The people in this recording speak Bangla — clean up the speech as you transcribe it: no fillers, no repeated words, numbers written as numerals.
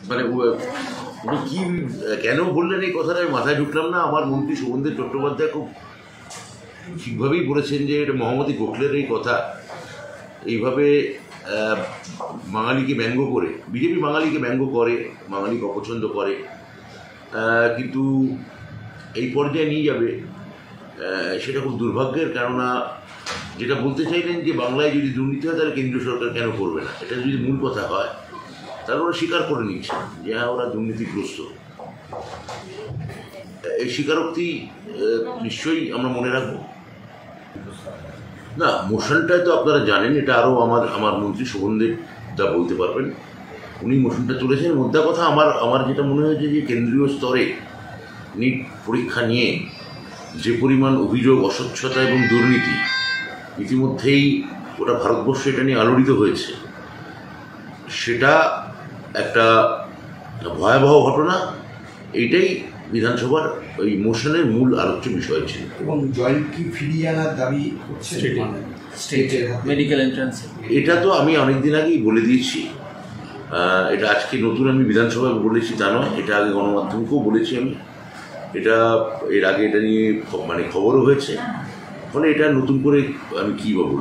মানে উনি কি কেন বললেন এই কথাটা আমি মাথায় ঢুকলাম না। আমার মন্ত্রী শোভনদেব চট্টোপাধ্যায় খুব ঠিকভাবেই বলেছেন যে এটা মহামতি গোখলের এই কথা এইভাবে বাঙালিকে ব্যঙ্গ করে, বিজেপি বাঙালিকে ব্যঙ্গ করে, বাঙালিকে অপছন্দ করে, কিন্তু এই পর্যায়ে নিয়ে যাবে সেটা খুব দুর্ভাগ্যের। কেননা যেটা বলতে চাইলেন যে বাংলায় যদি দুর্নীতি হয় তাহলে কেন্দ্রীয় সরকার কেন করবে না, এটা যদি মূল কথা হয় তাহলে ওরা স্বীকার করে নিচ্ছে যে হ্যাঁ ওরা দুর্নীতিগ্রস্ত। এই স্বীকারোক্তি নিশ্চয়ই আমরা মনে রাখবো। না, মোশনটায় তো আপনারা জানেন, এটা আরও আমার মন্ত্রী শোভনদেব দা বলতে পারবেন। উনি মোশনটা তুলেছেন। মোদ্দা কথা আমার যেটা মনে হয়েছে যে কেন্দ্রীয় স্তরে নিট পরীক্ষা নিয়ে যে পরিমাণ অভিযোগ, অস্বচ্ছতা এবং দুর্নীতি ইতিমধ্যেই গোটা ভারতবর্ষে এটা নিয়ে আলোড়িত হয়েছে, সেটা একটা ভয়াবহ ঘটনা। এইটাই বিধানসভার ওই মোশনের মূল আলোচ্য বিষয় ছিল। এবং জয়েন্টকে ফিরিয়ে আনার দাবি করছে মেডিকেল এন্ট্রান্স। এটা তো আমি অনেকদিন আগেই বলে দিয়েছি। এটা আজকে নতুন আমি বিধানসভায় বলেছি তা নয়, এটা আগে গণমাধ্যমকেও বলেছি আমি। এটা এর আগে এটা নিয়ে খবরও হয়েছে, ফলে এটা নতুন করে আমি কী বলবো।